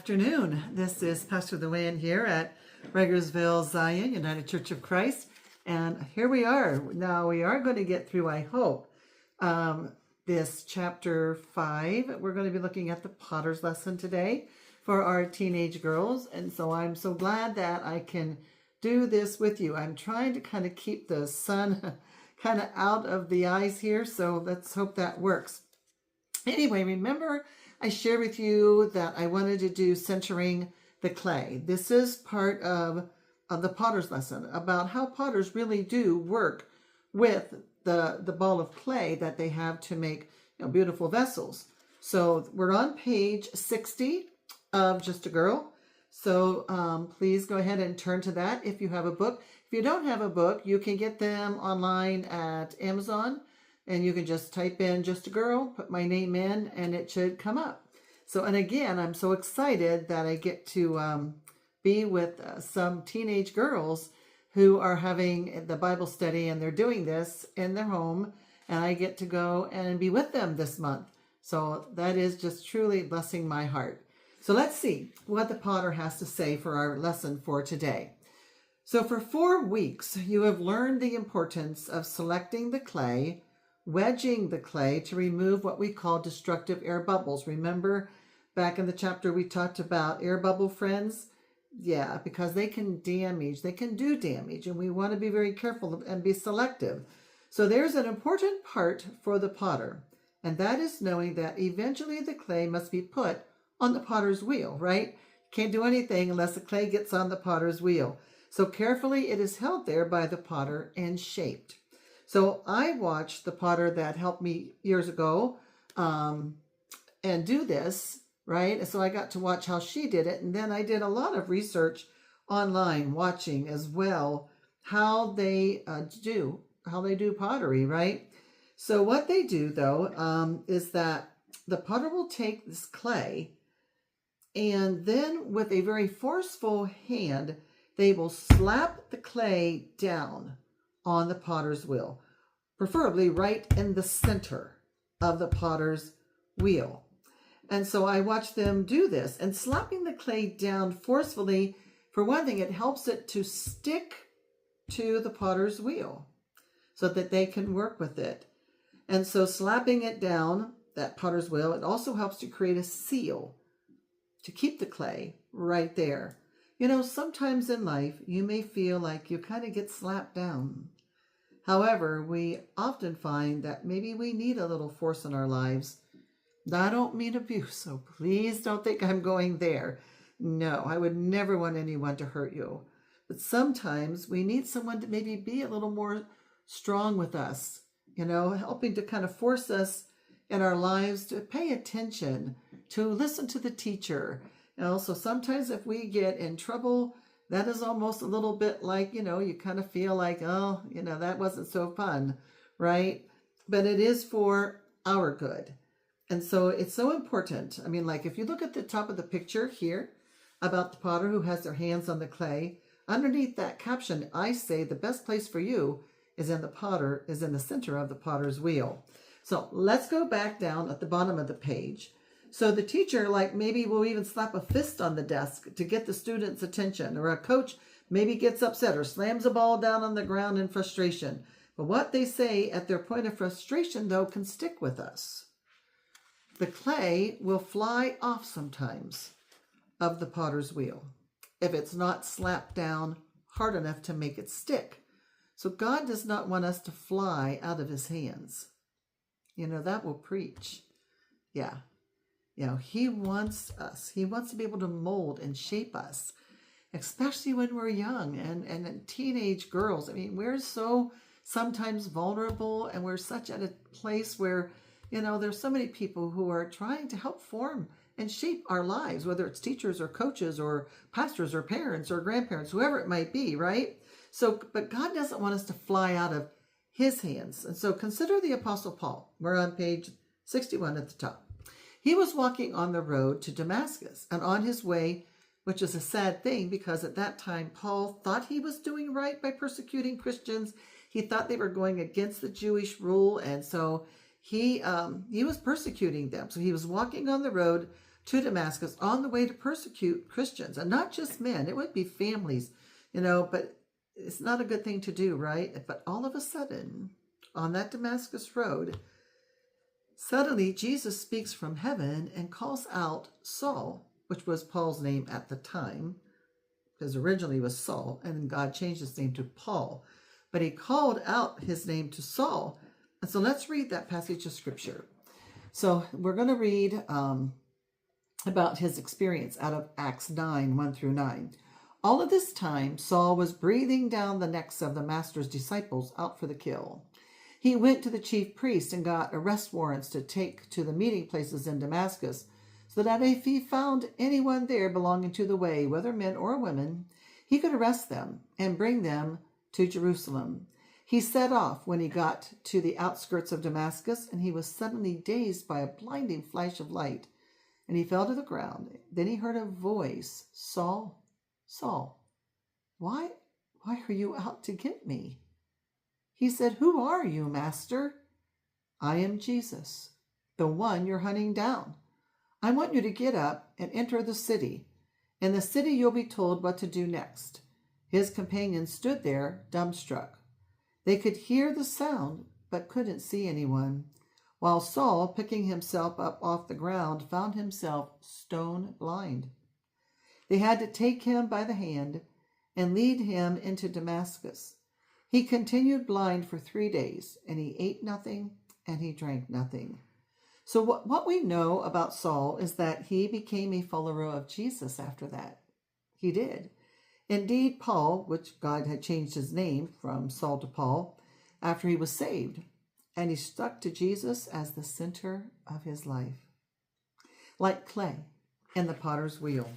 afternoon. This is Pastor Luann here at Regersville Zion United Church of Christ. And here we are. Now we are going to get through, I hope, this chapter 5. We're going to be looking at the Potter's lesson today for our teenage girls. And so I'm so glad that I can do this with you. I'm trying to kind of keep the sun kind of out of the eyes here. So let's hope that works. Anyway, remember I shared with you that I wanted to do centering the clay. This is part of the potter's lesson about how potters really do work with the ball of clay that they have to make beautiful vessels. So we're on page 60 of Just a Girl. So please go ahead and turn to that if you have a book. If you don't have a book, you can get them online at Amazon. And you can just type in Just a Girl, put my name in, and it should come up. So, and again, I'm so excited that I get to be with some teenage girls who are having the Bible study, and they're doing this in their home, and I get to go and be with them this month. So that is just truly blessing my heart. So let's see what the potter has to say for our lesson for today. So for 4 weeks, you have learned the importance of selecting the clay, wedging the clay to remove what we call destructive air bubbles. Remember back in the chapter we talked about air bubble friends? Yeah, because they can damage, they can do damage, and we want to be very careful and be selective. So there's an important part for the potter, and that is knowing that eventually the clay must be put on the potter's wheel, right? Can't do anything unless the clay gets on the potter's wheel. So carefully it is held there by the potter and shaped. So I watched the potter that helped me years ago and do this, right? And so I got to watch how she did it. And then I did a lot of research online, watching as well how they do pottery, right? So what they do, though, is that the potter will take this clay and then with a very forceful hand, they will slap the clay down on the potter's wheel, preferably right in the center of the potter's wheel. And so I watched them do this, and slapping the clay down forcefully, for one thing, it helps it to stick to the potter's wheel so that they can work with it. And so slapping it down, that potter's wheel, it also helps to create a seal to keep the clay right there. You know, sometimes in life, you may feel like you kind of get slapped down. However, we often find that maybe we need a little force in our lives. I don't mean abuse, so please don't think I'm going there. No, I would never want anyone to hurt you. But sometimes we need someone to maybe be a little more strong with us, helping to kind of force us in our lives to pay attention, to listen to the teacher. And also sometimes if we get in trouble, that is almost a little bit like, you kind of feel like, oh, that wasn't so fun, right? But it is for our good. And so it's so important. I mean, like if you look at the top of the picture here about the potter who has their hands on the clay, underneath that caption, I say the best place for you is in the center of the potter's wheel. So let's go back down at the bottom of the page. So the teacher, maybe will even slap a fist on the desk to get the student's attention, or a coach maybe gets upset or slams a ball down on the ground in frustration. But what they say at their point of frustration, though, can stick with us. The clay will fly off sometimes of the potter's wheel if it's not slapped down hard enough to make it stick. So God does not want us to fly out of his hands. That will preach. Yeah. He wants to be able to mold and shape us, especially when we're young and teenage girls. I mean, we're so sometimes vulnerable, and we're such at a place where, there's so many people who are trying to help form and shape our lives, whether it's teachers or coaches or pastors or parents or grandparents, whoever it might be, right? So, but God doesn't want us to fly out of his hands. And so consider the Apostle Paul. We're on page 61 at the top. He was walking on the road to Damascus, and on his way, which is a sad thing because at that time Paul thought he was doing right by persecuting Christians. He thought they were going against the Jewish rule, and so he was persecuting them. So he was walking on the road to Damascus on the way to persecute Christians, and not just men. It would be families, but it's not a good thing to do, right? But all of a sudden, on that Damascus road, suddenly Jesus speaks from heaven and calls out Saul, which was Paul's name at the time, because originally it was Saul, and God changed his name to Paul. But he called out his name to Saul. And so let's read that passage of scripture. So we're going to read about his experience out of Acts 9, 1 through 9. All of this time, Saul was breathing down the necks of the master's disciples out for the kill. He went to the chief priest and got arrest warrants to take to the meeting places in Damascus, so that if he found anyone there belonging to the way, whether men or women, he could arrest them and bring them to Jerusalem. He set off when he got to the outskirts of Damascus, and he was suddenly dazed by a blinding flash of light, and he fell to the ground. Then he heard a voice, "Saul, Saul, why are you out to get me?" He said, "Who are you, Master?" "I am Jesus, the one you're hunting down. I want you to get up and enter the city. In the city you'll be told what to do next." His companions stood there, dumbstruck. They could hear the sound, but couldn't see anyone, while Saul, picking himself up off the ground, found himself stone blind. They had to take him by the hand and lead him into Damascus. He continued blind for 3 days, and he ate nothing and he drank nothing. So what we know about Saul is that he became a follower of Jesus after that. He did. Indeed, Paul, which God had changed his name from Saul to Paul after he was saved, and he stuck to Jesus as the center of his life. Like clay in the potter's wheel,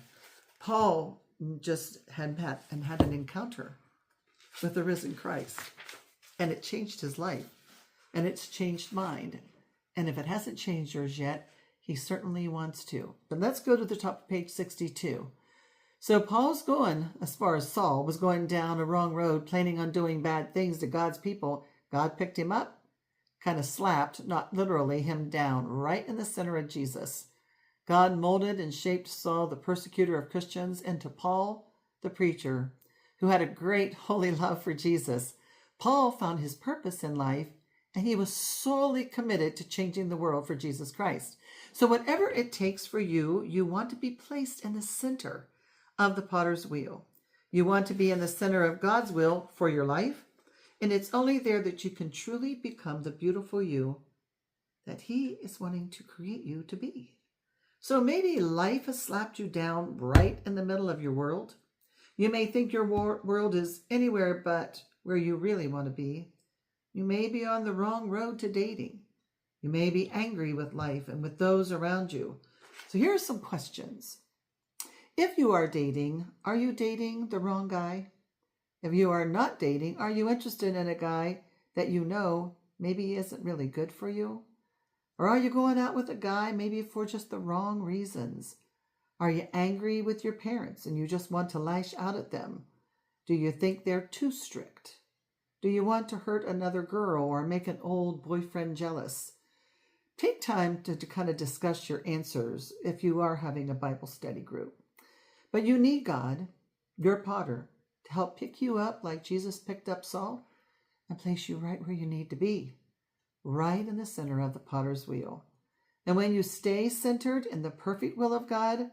Paul just had an encounter with the risen Christ, and it changed his life, and it's changed mine. And if it hasn't changed yours yet, he certainly wants to. But let's go to the top of page 62. So Paul's going, as far as Saul was going down a wrong road, planning on doing bad things to God's people. God picked him up, kind of slapped, not literally, him down right in the center of Jesus. God molded and shaped Saul, the persecutor of Christians, into Paul, the preacher, who had a great holy love for Jesus. Paul found his purpose in life, and he was solely committed to changing the world for Jesus Christ. So whatever it takes for you, you want to be placed in the center of the potter's wheel. You want to be in the center of God's will for your life, and it's only there that you can truly become the beautiful you that he is wanting to create you to be. So maybe life has slapped you down right in the middle of your world. You may think your world is anywhere but where you really want to be. You may be on the wrong road to dating. You may be angry with life and with those around you. So here are some questions. If you are dating, are you dating the wrong guy? If you are not dating, are you interested in a guy that you know maybe isn't really good for you? Or are you going out with a guy maybe for just the wrong reasons? Are you angry with your parents and you just want to lash out at them? Do you think they're too strict? Do you want to hurt another girl or make an old boyfriend jealous? Take time to kind of discuss your answers if you are having a Bible study group. But you need God, your potter, to help pick you up like Jesus picked up Saul and place you right where you need to be, right in the center of the potter's wheel. And when you stay centered in the perfect will of God,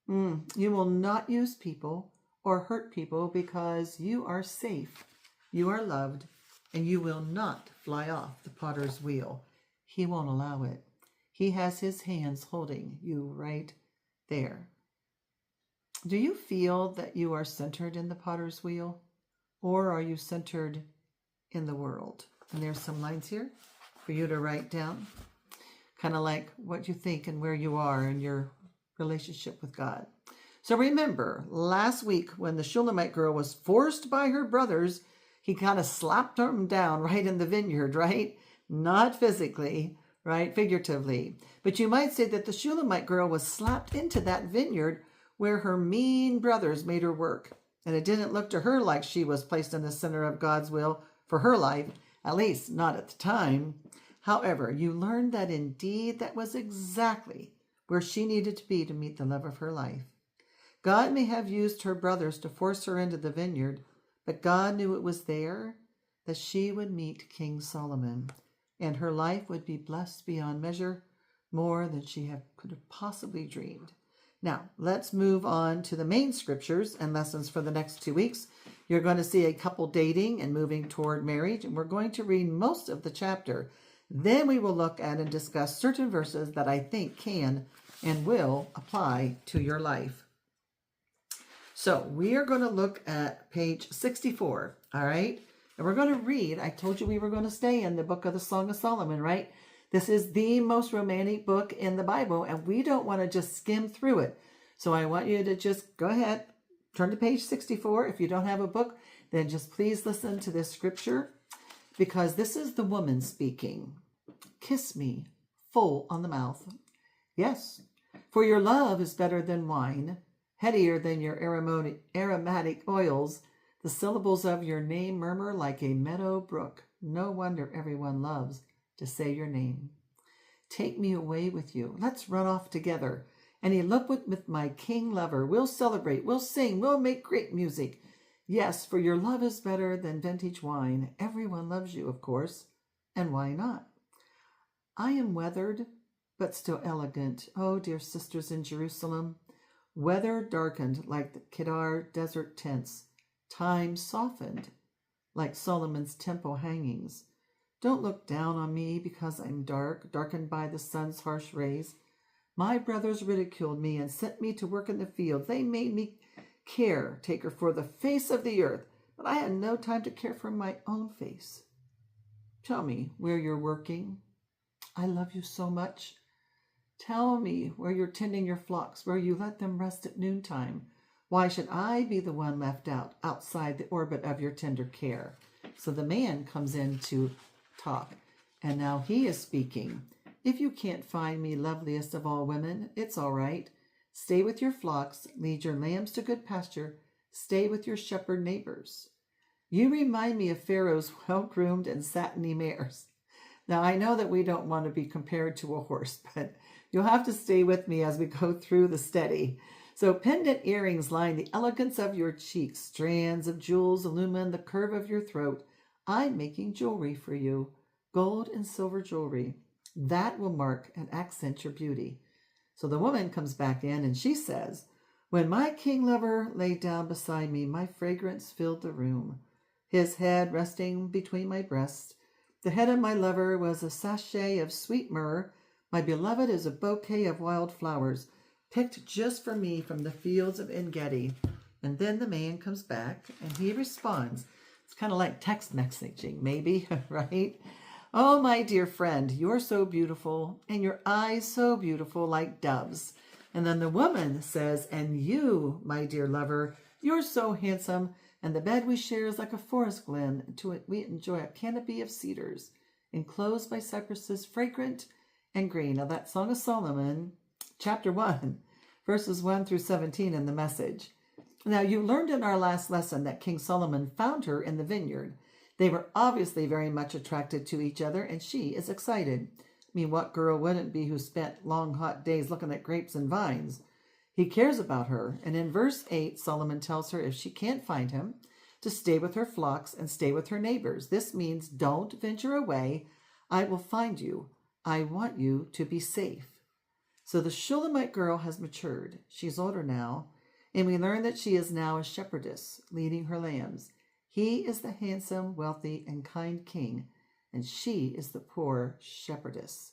you will not use people or hurt people because you are safe. You are loved, and you will not fly off the potter's wheel. He won't allow it. He has his hands holding you right there. Do you feel that you are centered in the potter's wheel, or are you centered in the world? And there's some lines here for you to write down, kind of like what you think and where you are in your relationship with God. So remember, last week when the Shulamite girl was forced by her brothers, he kind of slapped them down right in the vineyard, right? Not physically, right? Figuratively. But you might say that the Shulamite girl was slapped into that vineyard where her mean brothers made her work. And it didn't look to her like she was placed in the center of God's will for her life, at least not at the time. However, you learned that indeed that was exactly where she needed to be to meet the love of her life. God may have used her brothers to force her into the vineyard, but God knew it was there that she would meet King Solomon, and her life would be blessed beyond measure, more than she could have possibly dreamed. Now, let's move on to the main scriptures and lessons for the next 2 weeks. You're going to see a couple dating and moving toward marriage, and we're going to read most of the chapter. Then we will look at and discuss certain verses that I think can and will apply to your life. So we are going to look at page 64, all right? And we're going to read, I told you we were going to stay in the book of the Song of Solomon, right? This is the most romantic book in the Bible, and we don't want to just skim through it. So I want you to just go ahead, turn to page 64. If you don't have a book, then just please listen to this scripture, because this is the woman speaking. Kiss me full on the mouth. Yes, for your love is better than wine, headier than your aromatic oils. The syllables of your name murmur like a meadow brook. No wonder everyone loves to say your name. Take me away with you. Let's run off together and elope with my king lover. We'll celebrate, we'll sing, we'll make great music. Yes, for your love is better than vintage wine. Everyone loves you, of course, and why not? I am weathered, but still elegant. Oh, dear sisters in Jerusalem, weather darkened like the Kedar desert tents, time softened like Solomon's temple hangings. Don't look down on me because I'm darkened by the sun's harsh rays. My brothers ridiculed me and sent me to work in the field. They made me caretaker for the face of the earth, but I had no time to care for my own face. Tell me where you're working. I love you so much. Tell me where you're tending your flocks, where you let them rest at noontime. Why should I be the one left outside the orbit of your tender care? So the man comes in to talk, and now he is speaking. If you can't find me loveliest of all women, it's all right. Stay with your flocks, lead your lambs to good pasture, stay with your shepherd neighbors. You remind me of Pharaoh's well-groomed and satiny mares. Now, I know that we don't want to be compared to a horse, but you'll have to stay with me as we go through the study. So pendant earrings line the elegance of your cheeks. Strands of jewels illumine the curve of your throat. I'm making jewelry for you, gold and silver jewelry. That will mark and accent your beauty. So the woman comes back in and she says, when my king lover lay down beside me, my fragrance filled the room, his head resting between my breasts. The head of my lover was a sachet of sweet myrrh. My beloved is a bouquet of wild flowers, picked just for me from the fields of En-Gedi. And then the man comes back and he responds. It's kind of like text messaging, maybe, right? Oh, my dear friend, you're so beautiful, and your eyes so beautiful like doves. And then the woman says, and you, my dear lover, you're so handsome, and the bed we share is like a forest glen. To it we enjoy a canopy of cedars, enclosed by cypresses fragrant and green. Now that's Song of Solomon, chapter 1, verses 1 through 17 in the Message. Now, you learned in our last lesson that King Solomon found her in the vineyard. They were obviously very much attracted to each other, and she is excited. I mean, what girl wouldn't be who spent long, hot days looking at grapes and vines? He cares about her, and in verse 8, Solomon tells her if she can't find him, to stay with her flocks and stay with her neighbors. This means don't venture away. I will find you. I want you to be safe. So the Shulamite girl has matured. She's older now, and we learn that she is now a shepherdess, leading her lambs. He is the handsome, wealthy, and kind king, and she is the poor shepherdess.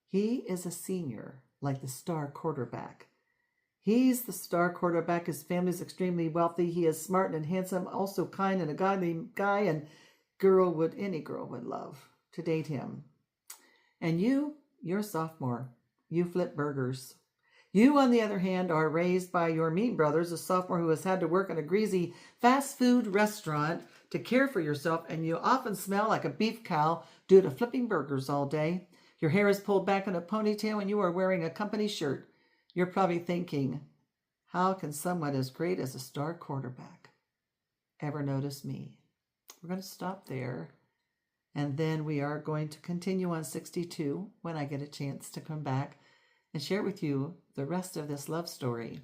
He is a senior, like the star quarterback. He's the star quarterback. His family is extremely wealthy. He is smart and handsome, also kind and a godly guy, and any girl would love to date him. And you're a sophomore. You flip burgers. You, on the other hand, are raised by your mean brothers, a sophomore who has had to work in a greasy fast food restaurant to care for yourself, and you often smell like a beef cow due to flipping burgers all day. Your hair is pulled back in a ponytail and you are wearing a company shirt. You're probably thinking, how can someone as great as a star quarterback ever notice me? We're going to stop there, and then we are going to continue on 62 when I get a chance to come back and share with you the rest of this love story.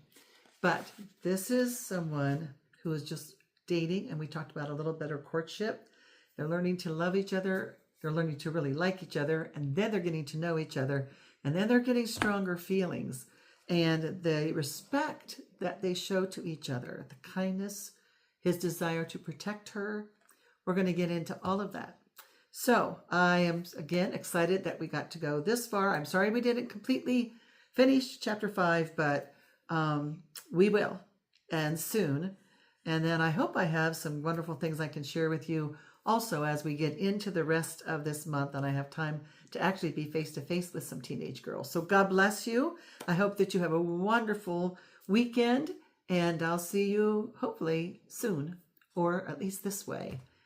But this is someone who is just dating, and we talked about a little bit of courtship. They're learning to love each other. They're learning to really like each other, and then they're getting to know each other, and then they're getting stronger feelings. And the respect that they show to each other, the kindness, his desire to protect her. We're going to get into all of that. So I am, again, excited that we got to go this far. I'm sorry we didn't completely finish chapter 5, but we will, and soon. And then I hope I have some wonderful things I can share with you also as we get into the rest of this month and I have time to actually be face-to-face with some teenage girls. So God bless you. I hope that you have a wonderful weekend, and I'll see you hopefully soon, or at least this way.